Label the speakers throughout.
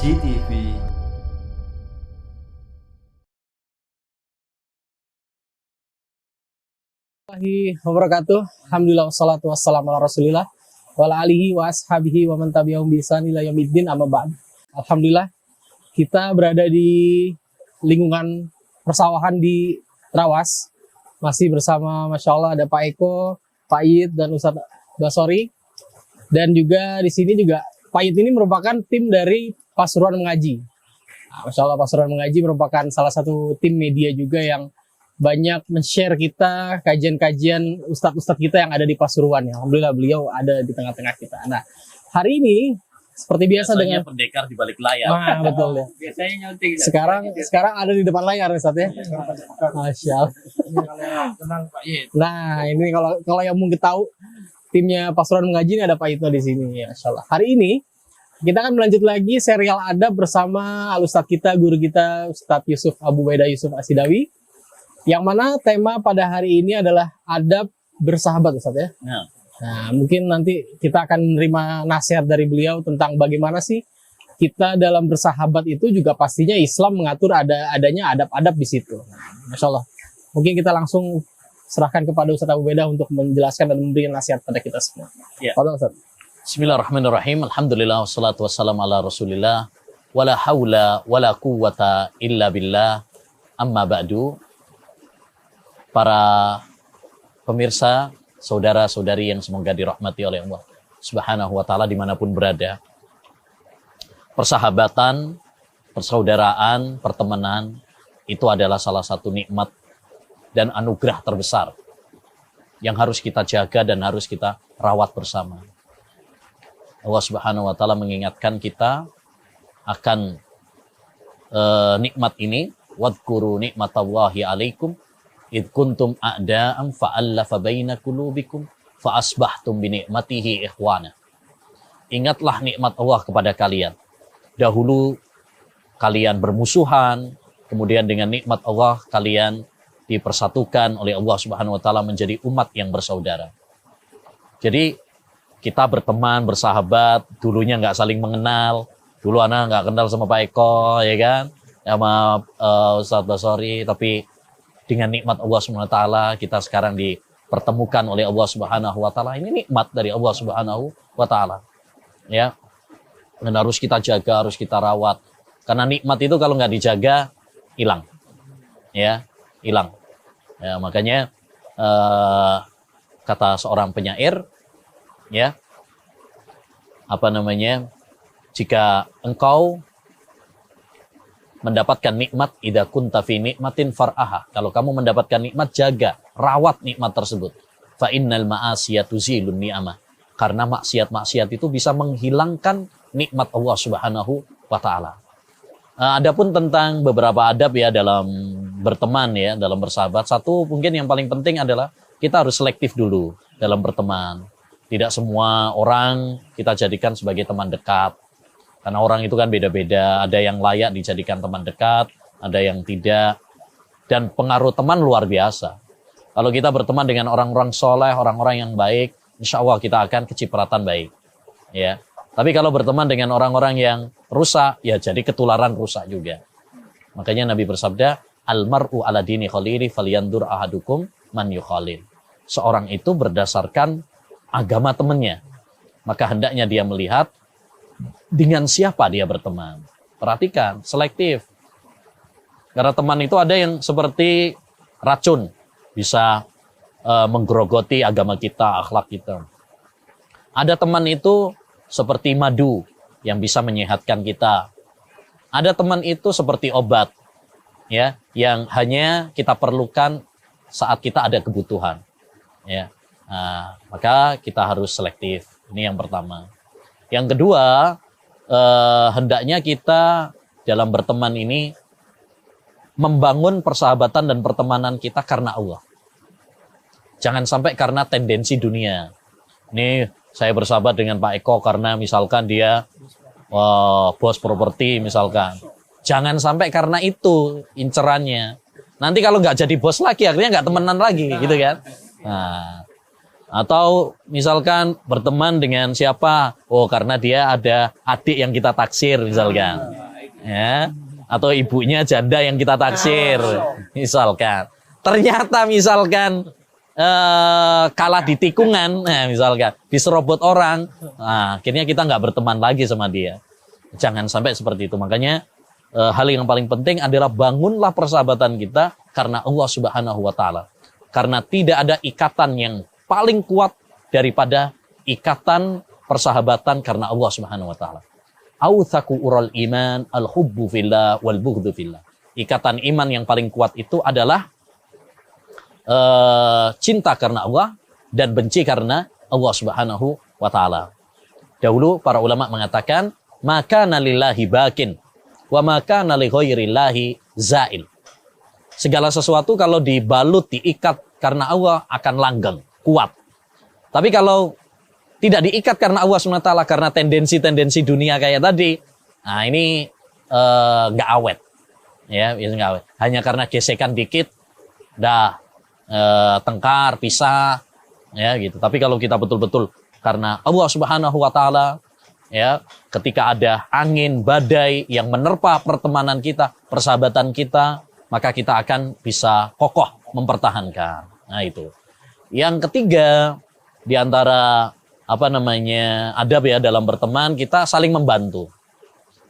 Speaker 1: GTV.
Speaker 2: Warahmatullahi wabarakatuh. Alhamdulillah wassalatu wassalamu ala Rasulillah wa ala alihi wa ashabihi wa man tabi'ahum bi ihsan ila yaumiddin amma ba'd. Alhamdulillah kita berada di lingkungan persawahan di Trawas. Masih bersama Masya Allah ada Pak Eko, Pak Iyid dan Ustadz Basori. Dan juga di sini juga Pak Iyid ini merupakan tim dari Pasuruan Mengaji. Nah, Masya Allah Pasuruan Mengaji merupakan salah satu tim media juga yang banyak men-share kita kajian-kajian ustadz-ustadz kita yang ada di Pasuruan. Alhamdulillah beliau ada di tengah-tengah kita. Nah, hari ini seperti biasa
Speaker 3: biasanya
Speaker 2: dengan
Speaker 3: pendekar di balik layar.
Speaker 2: Nah, betul ya.
Speaker 3: Biasanya nyonting.
Speaker 2: Sekarang ada di depan layar Ustadz ya. Masya Allah.
Speaker 3: Tenang Pak Yid.
Speaker 2: Nah, ini kalau yang mungkin tahu timnya Pasuruan Mengaji ini ada Pak Ito di sini. Masya Allah. Hari ini kita akan melanjut lagi serial adab bersama al-ustadz kita, guru kita Ustadz Yusuf Abu Ubaidah Yusuf Asidawi. Yang mana tema pada hari ini adalah adab bersahabat Ustadz ya. Nah, mungkin nanti kita akan menerima nasihat dari beliau tentang bagaimana sih kita dalam bersahabat itu juga pastinya Islam mengatur adanya adab-adab di situ. Nah, Masya Allah. Mungkin kita langsung serahkan kepada Ustadz Abu Ubaidah untuk menjelaskan dan memberi nasihat pada kita semua.
Speaker 3: Ya.
Speaker 2: Halo Ustadz.
Speaker 3: Bismillahirrahmanirrahim. Alhamdulillah wassalatu wassalamu ala Rasulillah. Wala haula wala quwwata illa billah. Amma ba'du. Para pemirsa, saudara-saudari yang semoga dirahmati oleh Allah Subhanahu wa taala dimanapun berada. Persahabatan, persaudaraan, pertemanan itu adalah salah satu nikmat dan anugerah terbesar yang harus kita jaga dan harus kita rawat bersama. Allah Subhanahu wa taala mengingatkan kita akan nikmat ini, wadhkuru nikmatallahi alaikum id kuntum a'da'an fa'allafa baina qulubikum fa asbahtum bi ni'matihi ikhwana. Ingatlah nikmat Allah kepada kalian. Dahulu kalian bermusuhan, kemudian dengan nikmat Allah kalian dipersatukan oleh Allah Subhanahu wa taala menjadi umat yang bersaudara. Jadi kita berteman, bersahabat, dulunya nggak saling mengenal. Dulu anak nggak kenal sama Pak Eko, ya kan? Sama Ustadz Basori, tapi dengan nikmat Allah Subhanahu wa taala kita sekarang dipertemukan oleh Allah Subhanahu wa taala. Ini nikmat dari Allah Subhanahu wa taala. Ya. Dan harus kita jaga, harus kita rawat. Karena nikmat itu kalau nggak dijaga hilang. Ya, hilang. Ya, makanya kata seorang penyair ya. Jika engkau mendapatkan nikmat, idza kunta fi nikmatin far'aha. Kalau kamu mendapatkan nikmat, jaga, rawat nikmat tersebut. Fa innal ma'asiyatu zilun ni'amah. Karena maksiat-maksiat itu bisa menghilangkan nikmat Allah Subhanahu wa taala. Adapun tentang beberapa adab ya dalam berteman ya, dalam bersahabat. Satu mungkin yang paling penting adalah kita harus selektif dulu dalam berteman. Tidak semua orang kita jadikan sebagai teman dekat. Karena orang itu kan beda-beda, ada yang layak dijadikan teman dekat, ada yang tidak. Dan pengaruh teman luar biasa. Kalau kita berteman dengan orang-orang soleh, orang-orang yang baik, insya Allah kita akan kecipratan baik. Ya. Tapi kalau berteman dengan orang-orang yang rusak, ya jadi ketularan rusak juga. Makanya Nabi bersabda, Al-mar'u ala dini khalili falyandur ahadukum man yukhalil. Seorang itu berdasarkan agama temannya. Maka hendaknya dia melihat dengan siapa dia berteman. Perhatikan, selektif. Karena teman itu ada yang seperti racun, bisa menggerogoti agama kita, akhlak kita. Ada teman itu seperti madu yang bisa menyehatkan kita. Ada teman itu seperti obat, ya, yang hanya kita perlukan saat kita ada kebutuhan. Ya, maka kita harus selektif. Ini yang pertama. Yang kedua, hendaknya kita dalam berteman ini membangun persahabatan dan pertemanan kita karena Allah. Jangan sampai karena tendensi dunia. Ini saya bersahabat dengan Pak Eko karena misalkan dia bos properti misalkan. Jangan sampai karena itu incerannya. Nanti kalau nggak jadi bos lagi, akhirnya nggak temenan lagi, gitu kan? Nah, Atau misalkan berteman dengan siapa? Oh, karena dia ada adik yang kita taksir misalkan. Ya. Atau ibunya janda yang kita taksir misalkan. Ternyata misalkan kalah di tikungan, nah, misalkan diserobot orang, nah, akhirnya kita nggak berteman lagi sama dia. Jangan sampai seperti itu. Makanya hal yang paling penting adalah bangunlah persahabatan kita karena Allah Subhanahu wa taala. Karena tidak ada ikatan yang paling kuat daripada ikatan persahabatan karena Allah Subhanahu wa taala. Autsaku ural iman al-hubbu fillah wal bughdhu fillah. Ikatan iman yang paling kuat itu adalah cinta karena Allah dan benci karena Allah Subhanahu wa taala. Dahulu para ulama mengatakan, maka nalillahi bakin wa maka nali ghairillahi zail. Segala sesuatu kalau dibalut, diikat karena Allah akan langgeng, kuat. Tapi kalau tidak diikat karena Allah SWT, karena tendensi-tendensi dunia kayak tadi, nah ini nggak awet. Ya, biasanya nggak awet. Hanya karena gesekan dikit, dah tengkar, pisah, ya gitu. Tapi kalau kita betul-betul karena Allah Subhanahu wa taala, ya, ketika ada angin, badai yang menerpa pertemanan kita, persahabatan kita, maka kita akan bisa kokoh mempertahankan. Nah, itu. Yang ketiga, di antara adab ya dalam berteman, kita saling membantu.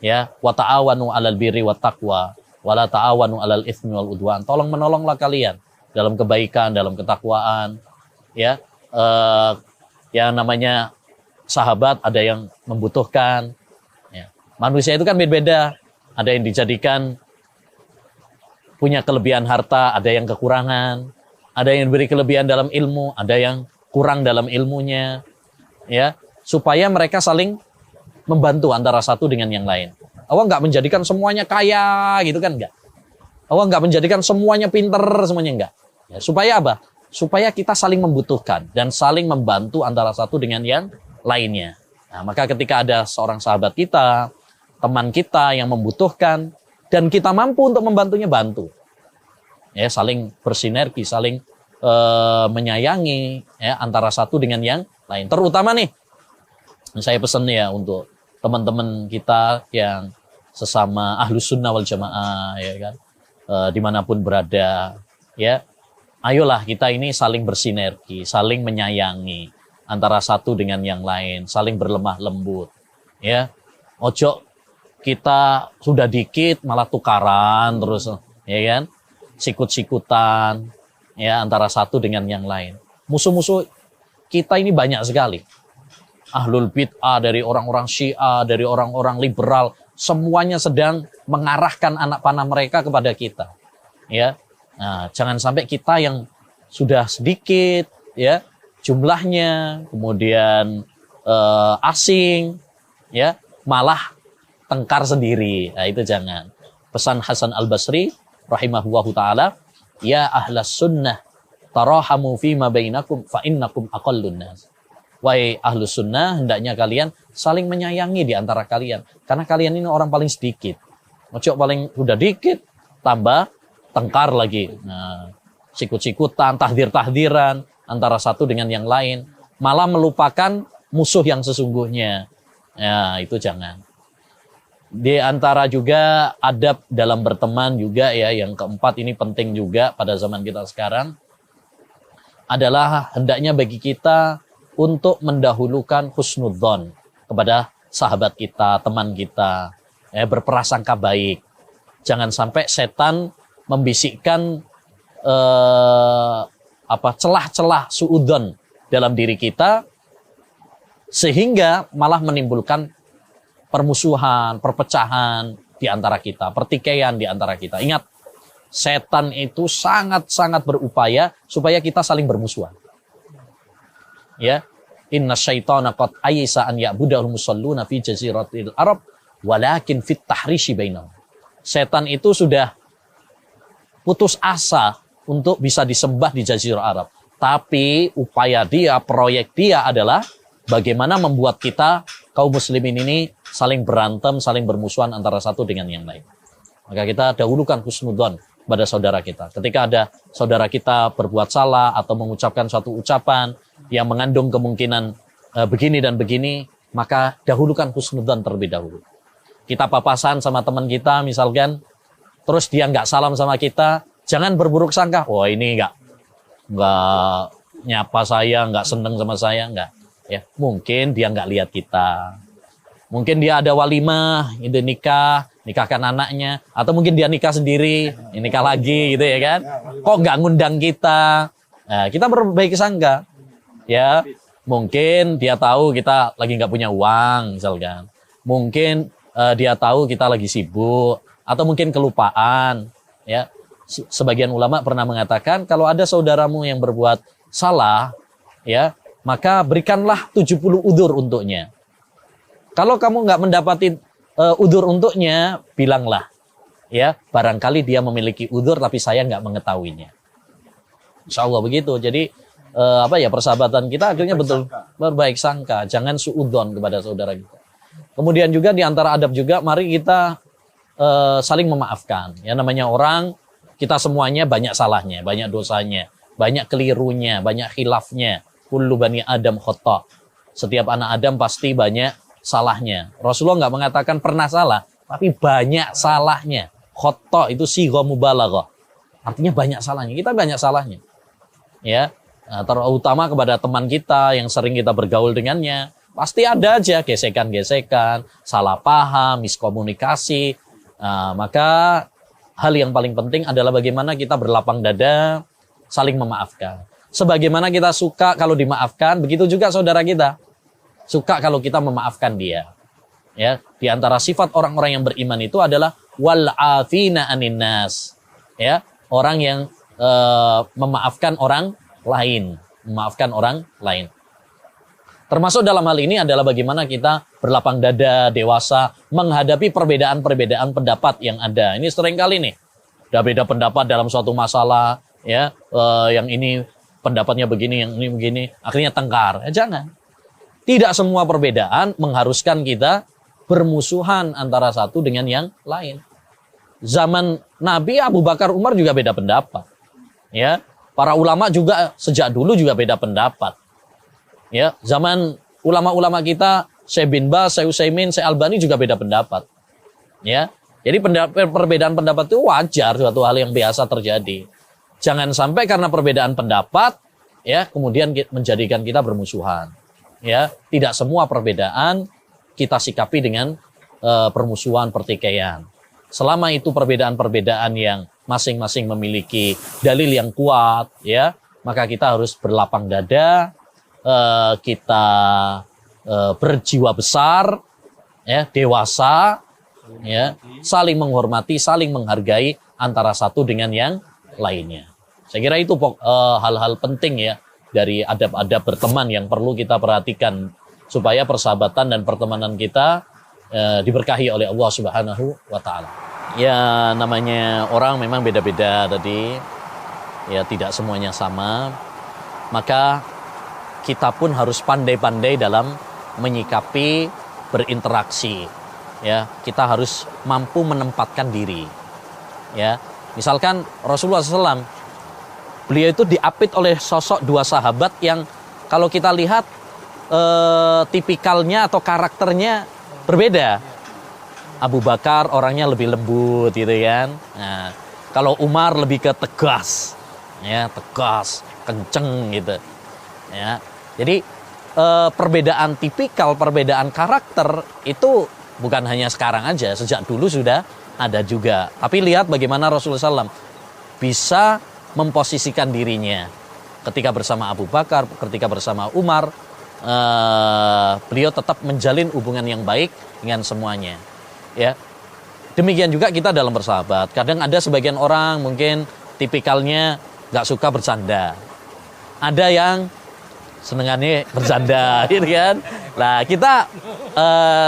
Speaker 3: Ya, wa ta'awanu 'alal birri wat taqwa wa la ta'awanu 'alal itsmi wal udwan. Tolong menolonglah kalian dalam kebaikan, dalam ketakwaan. Ya, yang namanya sahabat ada yang membutuhkan. Ya. Manusia itu kan beda-beda. Ada yang dijadikan punya kelebihan harta, ada yang kekurangan, ada yang diberi kelebihan dalam ilmu, ada yang kurang dalam ilmunya, ya, supaya mereka saling membantu antara satu dengan yang lain. Allah nggak menjadikan semuanya kaya, gitu kan, nggak. Allah nggak menjadikan semuanya pinter, semuanya nggak. Ya, supaya apa? Supaya kita saling membutuhkan dan saling membantu antara satu dengan yang lainnya. Nah, maka ketika ada seorang sahabat kita, teman kita yang membutuhkan, dan kita mampu untuk membantunya, bantu. Ya, saling bersinergi, saling menyayangi, ya, antara satu dengan yang lain. Terutama nih, saya pesan ya untuk teman-teman kita yang sesama ahlus sunnah wal jamaah, ya kan, dimanapun berada, ya, ayolah kita ini saling bersinergi, saling menyayangi antara satu dengan yang lain, saling berlemah lembut, ya. Ojo kita sudah dikit malah tukaran terus, ya kan, sikut-sikutan, ya, antara satu dengan yang lain. Musuh-musuh kita ini banyak sekali. Ahlul bid'ah, dari orang-orang Syiah, dari orang-orang liberal, semuanya sedang mengarahkan anak panah mereka kepada kita. Ya, nah, jangan sampai kita yang sudah sedikit, ya, jumlahnya, kemudian asing, ya, malah tengkar sendiri. Nah, itu jangan. Pesan Hasan Al-Basri rahimahullahu taala, ya ahlas sunnah tarahamu fima bainakum fa innakum aqallun nas. Wahai ahlus sunnah, hendaknya kalian saling menyayangi di antara kalian, karena kalian ini orang paling sedikit. Ojo paling udah dikit tambah tengkar lagi. Nah, sikut-sikutan, tahdir-tahdiran antara satu dengan yang lain, malah melupakan musuh yang sesungguhnya. Ya, itu jangan. Di antara juga adab dalam berteman juga, ya, yang keempat ini penting juga pada zaman kita sekarang, adalah hendaknya bagi kita untuk mendahulukan husnudzon kepada sahabat kita, teman kita, ya, berprasangka baik. Jangan sampai setan membisikkan celah-celah suudzon dalam diri kita, sehingga malah menimbulkan permusuhan, perpecahan di antara kita, pertikaian di antara kita. Ingat, setan itu sangat-sangat berupaya supaya kita saling bermusuhan. Ya, inna syaitana qad ayisa an ya'budahul musalluna fi jaziratil Arab walakin fit tahrishi bainahum. Setan itu sudah putus asa untuk bisa disembah di jazirah Arab. Tapi upaya dia, proyek dia adalah bagaimana membuat kita kaum muslimin ini saling berantem, saling bermusuhan antara satu dengan yang lain. Maka kita dahulukan husnudzon pada saudara kita. Ketika ada saudara kita berbuat salah atau mengucapkan suatu ucapan yang mengandung kemungkinan begini dan begini, maka dahulukan husnudzon terlebih dahulu. Kita papasan sama teman kita misalkan, terus dia nggak salam sama kita, jangan berburuk sangka. Wah ini nggak nyapa saya, nggak seneng sama saya, nggak. Ya mungkin dia nggak lihat kita, mungkin dia ada walimah, ide nikahkan anaknya, atau mungkin dia nikah sendiri, nikah lagi gitu ya kan. Kok nggak ngundang kita? Nah, kita berbaik sangka, ya. Mungkin dia tahu kita lagi nggak punya uang, misalkan. Mungkin dia tahu kita lagi sibuk, atau mungkin kelupaan. Ya, sebagian ulama pernah mengatakan kalau ada saudaramu yang berbuat salah, ya, maka berikanlah 70 udzur untuknya. Kalau kamu nggak mendapati udzur untuknya, bilanglah, ya, barangkali dia memiliki udzur tapi saya nggak mengetahuinya. Insya Allah begitu. Jadi persahabatan kita akhirnya betul berbaik sangka, jangan suudzon kepada saudara kita. Kemudian juga di antara adab juga, mari kita saling memaafkan. Ya, namanya orang, kita semuanya banyak salahnya, banyak dosanya, banyak kelirunya, banyak khilafnya. Kullu bani Adam khata'. Setiap anak Adam pasti banyak salahnya. Rasulullah nggak mengatakan pernah salah, tapi banyak salahnya. Khata' itu sigha mubalaghah. Artinya banyak salahnya. Kita banyak salahnya. Ya, terutama kepada teman kita yang sering kita bergaul dengannya, pasti ada aja gesekan-gesekan, salah paham, miskomunikasi. Maka hal yang paling penting adalah bagaimana kita berlapang dada, saling memaafkan. Sebagaimana kita suka kalau dimaafkan, begitu juga saudara kita suka kalau kita memaafkan dia. Ya, di antara sifat orang-orang yang beriman itu adalah wal afina anin nas. Ya, orang yang memaafkan orang lain, Termasuk dalam hal ini adalah bagaimana kita berlapang dada, dewasa, menghadapi perbedaan-perbedaan pendapat yang ada. Ini seringkali nih, udah beda pendapat dalam suatu masalah, ya, yang ini pendapatnya begini, yang ini begini, akhirnya tengkar. Jangan. Tidak semua perbedaan mengharuskan kita bermusuhan antara satu dengan yang lain. Zaman Nabi, Abu Bakar, Umar juga beda pendapat. Ya, para ulama juga sejak dulu juga beda pendapat. Ya, zaman ulama-ulama kita, Syekh bin Baz, Syekh Utsaimin, Syekh Albani juga beda pendapat. Ya, jadi perbedaan pendapat itu wajar, suatu hal yang biasa terjadi. Jangan sampai karena perbedaan pendapat, ya, kemudian menjadikan kita bermusuhan. Ya, tidak semua perbedaan kita sikapi dengan permusuhan, pertikaian. Selama itu perbedaan-perbedaan yang masing-masing memiliki dalil yang kuat, ya, maka kita harus berlapang dada, kita berjiwa besar, ya, dewasa, ya, saling menghormati, saling menghargai antara satu dengan yang lainnya. Saya kira itu hal-hal penting, ya, dari adab-adab berteman yang perlu kita perhatikan supaya persahabatan dan pertemanan kita diberkahi oleh Allah Subhanahu wa taala. Ya, namanya orang memang beda-beda tadi. Ya, tidak semuanya sama. Maka kita pun harus pandai-pandai dalam menyikapi, berinteraksi. Ya, kita harus mampu menempatkan diri. Ya, misalkan Rasulullah SAW, beliau itu diapit oleh sosok dua sahabat yang kalau kita lihat tipikalnya atau karakternya berbeda. Abu Bakar orangnya lebih lembut gitu kan. Nah, kalau Umar lebih ke tegas. Ya, tegas, kenceng gitu. Ya. Jadi perbedaan tipikal, perbedaan karakter itu bukan hanya sekarang aja, sejak dulu sudah ada juga. Tapi lihat bagaimana Rasulullah SAW bisa memposisikan dirinya ketika bersama Abu Bakar, ketika bersama Umar. Beliau tetap menjalin hubungan yang baik dengan semuanya. Ya, demikian juga kita dalam bersahabat. Kadang ada sebagian orang mungkin tipikalnya nggak suka bercanda. Ada yang senengannya bercanda, gitu kan? Nah, kita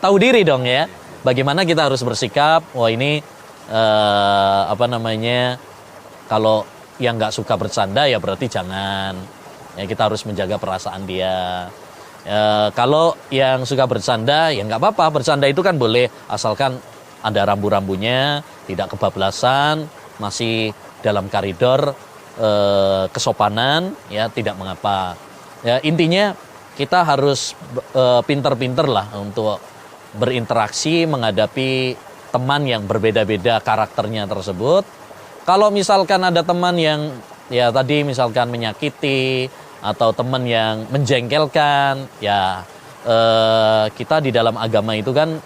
Speaker 3: tahu diri dong, ya. Bagaimana kita harus bersikap? Wah, ini kalau yang nggak suka bercanda ya berarti jangan. Ya, kita harus menjaga perasaan dia. Kalau yang suka bercanda ya nggak apa-apa, bercanda itu kan boleh asalkan ada rambu-rambunya, tidak kebablasan, masih dalam koridor kesopanan, ya tidak mengapa. Ya, intinya kita harus pinter-pinter lah untuk berinteraksi menghadapi teman yang berbeda-beda karakternya tersebut. Kalau misalkan ada teman yang ya tadi misalkan menyakiti atau teman yang menjengkelkan, ya kita di dalam agama itu kan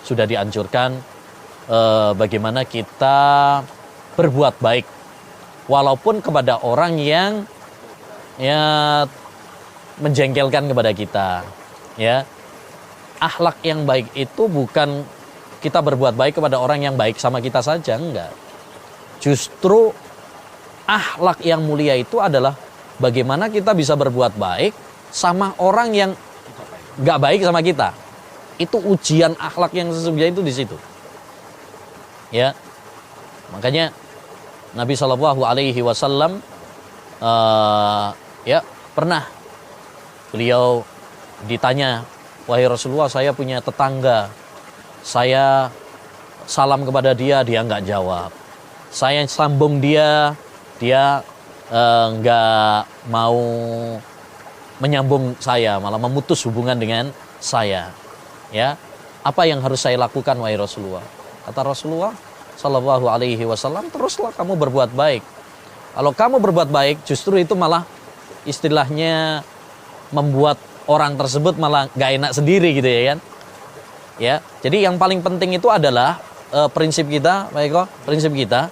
Speaker 3: sudah dianjurkan bagaimana kita berbuat baik walaupun kepada orang yang ya menjengkelkan kepada kita. Ya, akhlak yang baik itu bukan kita berbuat baik kepada orang yang baik sama kita saja, enggak. Justru akhlak yang mulia itu adalah bagaimana kita bisa berbuat baik sama orang yang nggak baik sama kita. Itu ujian akhlak yang sesungguhnya itu di situ. Ya, makanya Nabi Shallallahu Alaihi Wasallam ya pernah beliau ditanya, wahai Rasulullah, saya punya tetangga, saya salam kepada dia, dia nggak jawab. Saya sambung dia nggak mau menyambung saya, malah memutus hubungan dengan saya. Ya, apa yang harus saya lakukan, wahai Rasulullah? Kata Rasulullah Shallallahu Alaihi Wasallam, teruslah kamu berbuat baik. Kalau kamu berbuat baik, justru itu malah istilahnya membuat orang tersebut malah nggak enak sendiri gitu ya kan. Ya, jadi yang paling penting itu adalah prinsip kita, Pak Eko, prinsip kita,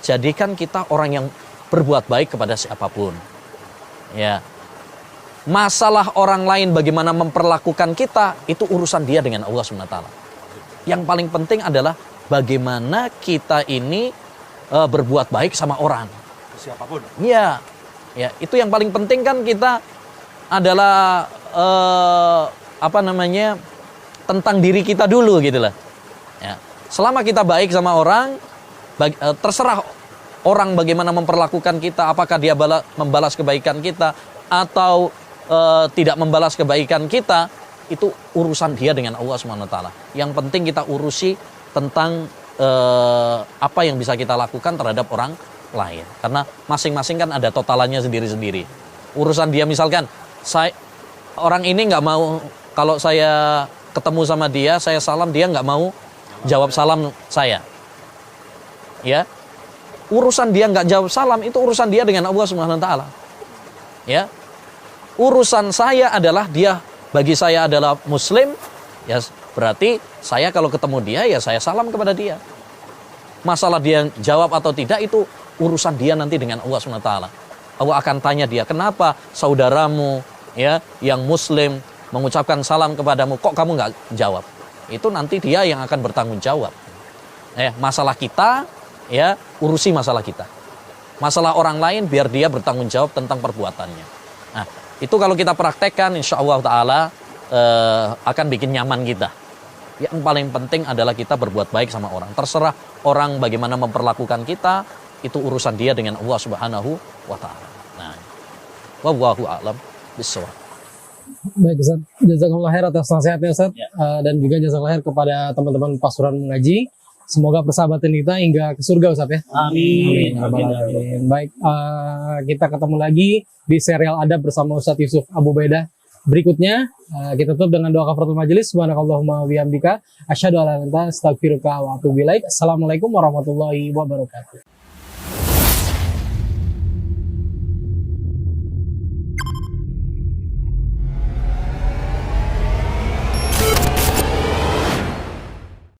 Speaker 3: jadikan kita orang yang berbuat baik kepada siapapun. Ya, masalah orang lain bagaimana memperlakukan kita itu urusan dia dengan Allah SWT. Yang paling penting adalah bagaimana kita ini berbuat baik sama orang.
Speaker 1: Siapapun.
Speaker 3: Iya, ya itu yang paling penting kan kita adalah tentang diri kita dulu gitu lah. Ya. Selama kita baik sama orang, terserah orang bagaimana memperlakukan kita, apakah dia membalas kebaikan kita atau tidak membalas kebaikan kita, itu urusan dia dengan Allah SWT. Yang penting kita urusi tentang apa yang bisa kita lakukan terhadap orang lain. Karena masing-masing kan ada totalannya sendiri-sendiri. Urusan dia misalkan, orang ini nggak mau, kalau saya ketemu sama dia, saya salam, dia nggak mau jawab salam saya. Ya, urusan dia nggak jawab salam itu urusan dia dengan Allah Subhanahu Wa Taala. Ya, urusan saya adalah dia, bagi saya adalah Muslim. Ya, berarti saya kalau ketemu dia ya saya salam kepada dia. Masalah dia jawab atau tidak itu urusan dia nanti dengan Allah Subhanahu Wa Taala. Allah akan tanya dia, kenapa saudaramu ya yang Muslim mengucapkan salam kepadamu, kok kamu nggak jawab? Itu nanti dia yang akan bertanggung jawab. Masalah kita, ya urusi masalah kita. Masalah orang lain biar dia bertanggung jawab tentang perbuatannya. Nah, itu kalau kita praktekkan, insya Allah Ta'ala akan bikin nyaman kita. Yang paling penting adalah kita berbuat baik sama orang. Terserah orang bagaimana memperlakukan kita, itu urusan dia dengan Allah Subhanahu wa Ta'ala. Nah, wallahu a'lam bishawab.
Speaker 2: Baik Ustaz, jazakallahu khair atas nasihatnya Ustaz.
Speaker 3: Ya.
Speaker 2: Dan juga jazakallahu khair kepada teman-teman pasuruan mengaji. Semoga persahabatan kita hingga ke surga Ustaz ya.
Speaker 3: Amin.
Speaker 2: Amin. Baik, kita ketemu lagi di serial adab bersama Ustaz Yusuf Abu Baidah. Berikutnya kita tutup dengan doa kafaratul majelis. Subhanakallahumma wa bihamdika asyhadu an la ilaha illa anta astaghfiruka wa atubu ilaik. Assalamualaikum warahmatullahi wabarakatuh.